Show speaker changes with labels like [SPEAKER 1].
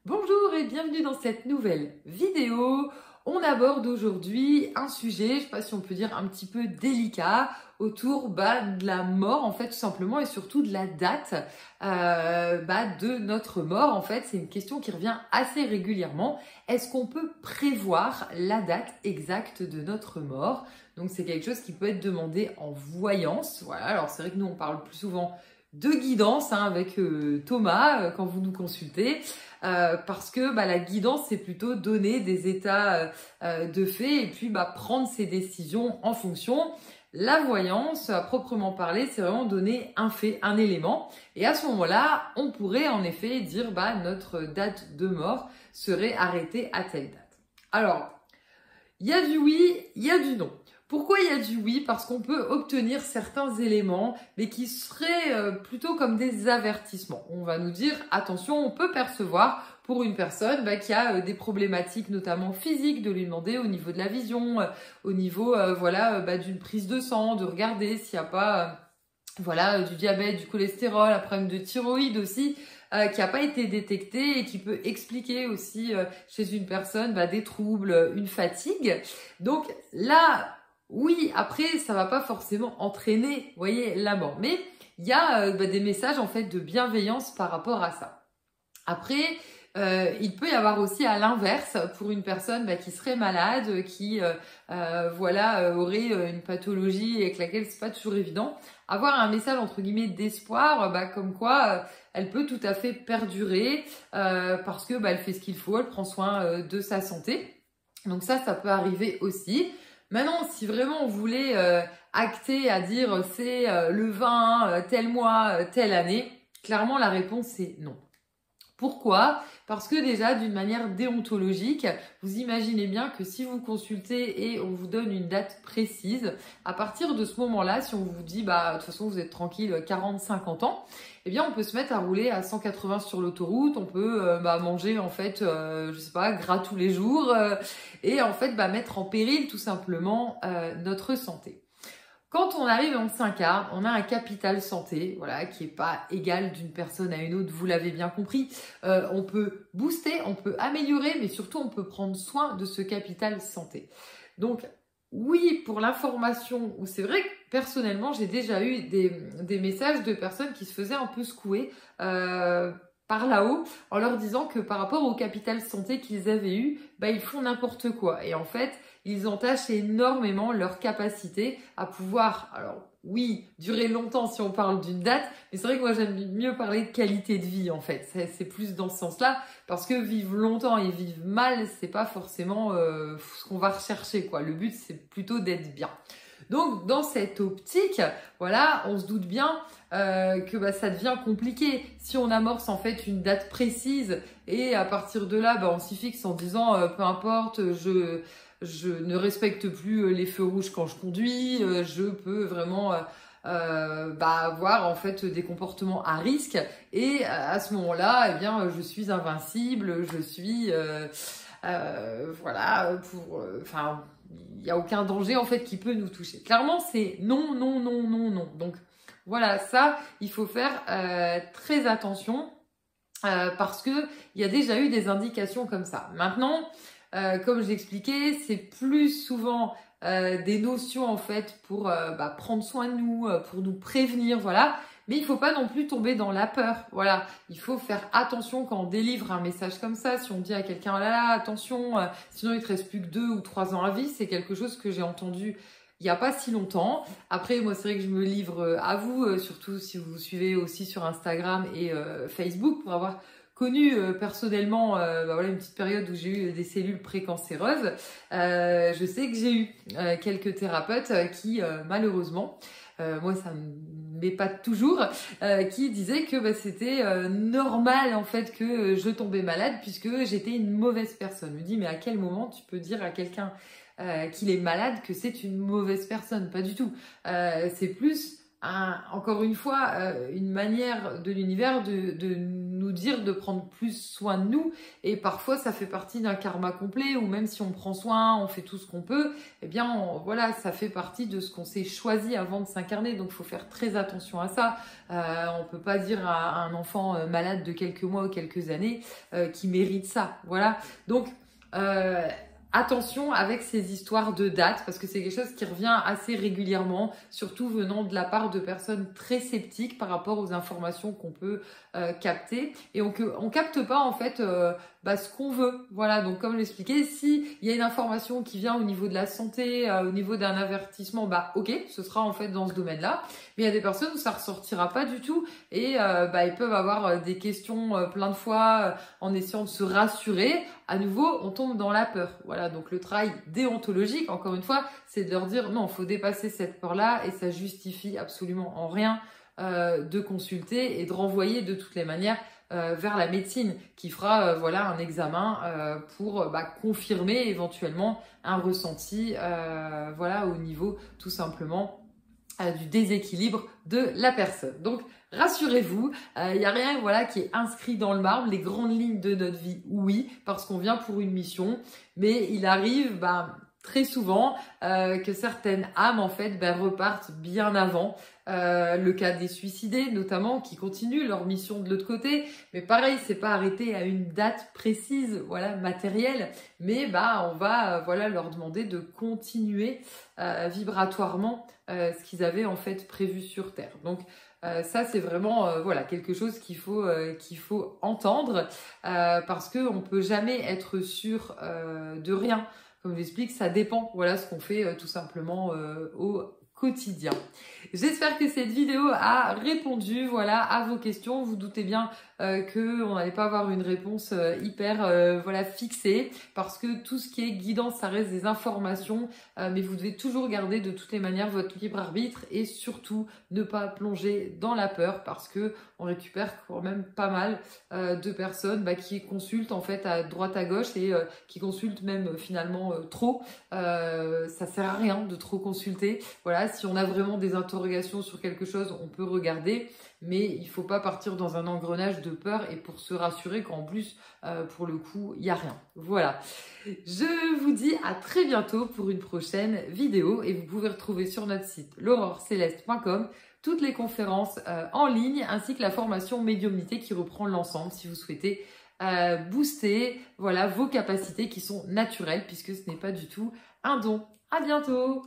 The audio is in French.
[SPEAKER 1] Bonjour et bienvenue dans cette nouvelle vidéo. On aborde aujourd'hui un sujet, je ne sais pas si on peut dire un petit peu délicat, autour de la mort en fait tout simplement et surtout de la date de notre mort. En fait, c'est une question qui revient assez régulièrement. Est-ce qu'on peut prévoir la date exacte de notre mort? Donc c'est quelque chose qui peut être demandé en voyance. Voilà, alors c'est vrai que nous on parle plus souvent de guidance avec Thomas quand vous nous consultez. Parce que la guidance, c'est plutôt donner des états de fait et puis prendre ses décisions en fonction. La voyance, à proprement parler, c'est vraiment donner un fait, un élément. Et à ce moment-là, on pourrait en effet dire notre date de mort serait arrêtée à telle date. Alors, il y a du oui, il y a du non. Pourquoi il y a du oui? Parce qu'on peut obtenir certains éléments, mais qui seraient plutôt comme des avertissements. On va nous dire, attention, on peut percevoir pour une personne qui a des problématiques notamment physiques, de lui demander au niveau de la vision, au niveau d'une prise de sang, de regarder s'il n'y a pas du diabète, du cholestérol, un problème de thyroïde aussi, qui n'a pas été détecté et qui peut expliquer aussi chez une personne des troubles, une fatigue. Donc là, oui, après, ça va pas forcément entraîner, vous voyez, la mort. Mais il y a des messages en fait de bienveillance par rapport à ça. Après, il peut y avoir aussi à l'inverse pour une personne qui serait malade, qui aurait une pathologie avec laquelle c'est pas toujours évident, avoir un message entre guillemets d'espoir, comme quoi elle peut tout à fait perdurer parce que elle fait ce qu'il faut, elle prend soin de sa santé. Donc ça peut arriver aussi. Maintenant, si vraiment on voulait acter à dire c'est le 20, tel mois, telle année, clairement la réponse est non. Pourquoi? Parce que déjà, d'une manière déontologique, vous imaginez bien que si vous consultez et on vous donne une date précise, à partir de ce moment-là, si on vous dit, de toute façon, vous êtes tranquille 40-50 ans, eh bien, on peut se mettre à rouler à 180 sur l'autoroute, on peut manger, en fait, je sais pas, gras tous les jours, et en fait, mettre en péril tout simplement notre santé. Quand on arrive en 5A, on a un capital santé, qui est pas égal d'une personne à une autre, vous l'avez bien compris. On peut booster, on peut améliorer, mais surtout on peut prendre soin de ce capital santé. Donc oui, pour l'information, où c'est vrai que personnellement, j'ai déjà eu des messages de personnes qui se faisaient un peu secouer par là-haut, en leur disant que par rapport au capital santé qu'ils avaient eu, ils font n'importe quoi. Et en fait, ils entachent énormément leur capacité à pouvoir, alors oui, durer longtemps si on parle d'une date, mais c'est vrai que moi j'aime mieux parler de qualité de vie en fait. C'est plus dans ce sens-là, parce que vivre longtemps et vivre mal, c'est pas forcément ce qu'on va rechercher, quoi. Le but, c'est plutôt d'être bien. Donc, dans cette optique, on se doute bien que ça devient compliqué. Si on amorce en fait une date précise et à partir de là, on s'y fixe en disant peu importe, je ne respecte plus les feux rouges quand je conduis, je peux vraiment avoir en fait des comportements à risque et à ce moment-là, je suis invincible, je suis il n'y a aucun danger en fait qui peut nous toucher. Clairement, c'est non, non, non, non, non. Donc voilà, ça, il faut faire très attention parce que il y a déjà eu des indications comme ça. Maintenant, comme je l'expliquais, c'est plus souvent des notions en fait pour prendre soin de nous, pour nous prévenir, voilà. Mais il faut pas non plus tomber dans la peur, voilà. Il faut faire attention quand on délivre un message comme ça. Si on dit à quelqu'un, oh là là, attention, sinon il te reste plus que 2 ou 3 ans à vie, c'est quelque chose que j'ai entendu il n'y a pas si longtemps. Après, moi, c'est vrai que je me livre à vous, surtout si vous suivez aussi sur Instagram et Facebook, pour avoir connu personnellement une petite période où j'ai eu des cellules précancéreuses. Je sais que j'ai eu quelques thérapeutes qui, malheureusement, moi ça ne m'épate toujours, qui disaient que c'était normal en fait que je tombais malade puisque j'étais une mauvaise personne. Je me dis mais à quel moment tu peux dire à quelqu'un qu'il est malade que c'est une mauvaise personne? Pas du tout. C'est plus encore une fois, une manière de l'univers de nous dire de prendre plus soin de nous. Et parfois, ça fait partie d'un karma complet, ou même si on prend soin, on fait tout ce qu'on peut, eh bien, voilà, ça fait partie de ce qu'on s'est choisi avant de s'incarner. Donc, il faut faire très attention à ça. On peut pas dire à un enfant malade de quelques mois ou quelques années qu'il mérite ça. Voilà. Donc, attention avec ces histoires de dates, parce que c'est quelque chose qui revient assez régulièrement, surtout venant de la part de personnes très sceptiques par rapport aux informations qu'on peut capter. Et on capte pas en fait ce qu'on veut. Voilà, donc comme l'expliquais, si il y a une information qui vient au niveau de la santé, au niveau d'un avertissement, ok, ce sera en fait dans ce domaine-là. Mais il y a des personnes où ça ressortira pas du tout et ils peuvent avoir des questions plein de fois en essayant de se rassurer. À nouveau, on tombe dans la peur. Voilà, donc le travail déontologique, encore une fois, c'est de leur dire non, il faut dépasser cette peur-là et ça justifie absolument en rien de consulter et de renvoyer de toutes les manières vers la médecine qui fera un examen pour confirmer éventuellement un ressenti au niveau tout simplement du déséquilibre de la personne. Donc rassurez-vous, il n'y a rien qui est inscrit dans le marbre. Les grandes lignes de notre vie, oui, parce qu'on vient pour une mission, mais il arrive très souvent que certaines âmes en fait repartent bien avant. Le cas des suicidés notamment qui continuent leur mission de l'autre côté, mais pareil, c'est pas arrêté à une date précise, matérielle, mais on va leur demander de continuer vibratoirement ce qu'ils avaient en fait prévu sur Terre. Donc ça c'est vraiment quelque chose qu'il faut entendre parce que on peut jamais être sûr de rien. Comme je l'explique, ça dépend. Voilà ce qu'on fait tout simplement au quotidien. J'espère que cette vidéo a répondu à vos questions. Vous doutez bien qu'on n'allait pas avoir une réponse hyper fixée parce que tout ce qui est guidance, ça reste des informations, mais vous devez toujours garder de toutes les manières votre libre arbitre et surtout ne pas plonger dans la peur parce que on récupère quand même pas mal de personnes qui consultent en fait à droite à gauche et qui consultent même finalement trop. Ça sert à rien de trop consulter. Voilà, si on a vraiment des interrogations sur quelque chose, on peut regarder, mais il faut pas partir dans un engrenage de peur et pour se rassurer qu'en plus, pour le coup, il n'y a rien. Voilà. Je vous dis à très bientôt pour une prochaine vidéo et vous pouvez retrouver sur notre site l'aurorceleste.com toutes les conférences en ligne ainsi que la formation médiumnité qui reprend l'ensemble si vous souhaitez booster vos capacités qui sont naturelles puisque ce n'est pas du tout un don. À bientôt!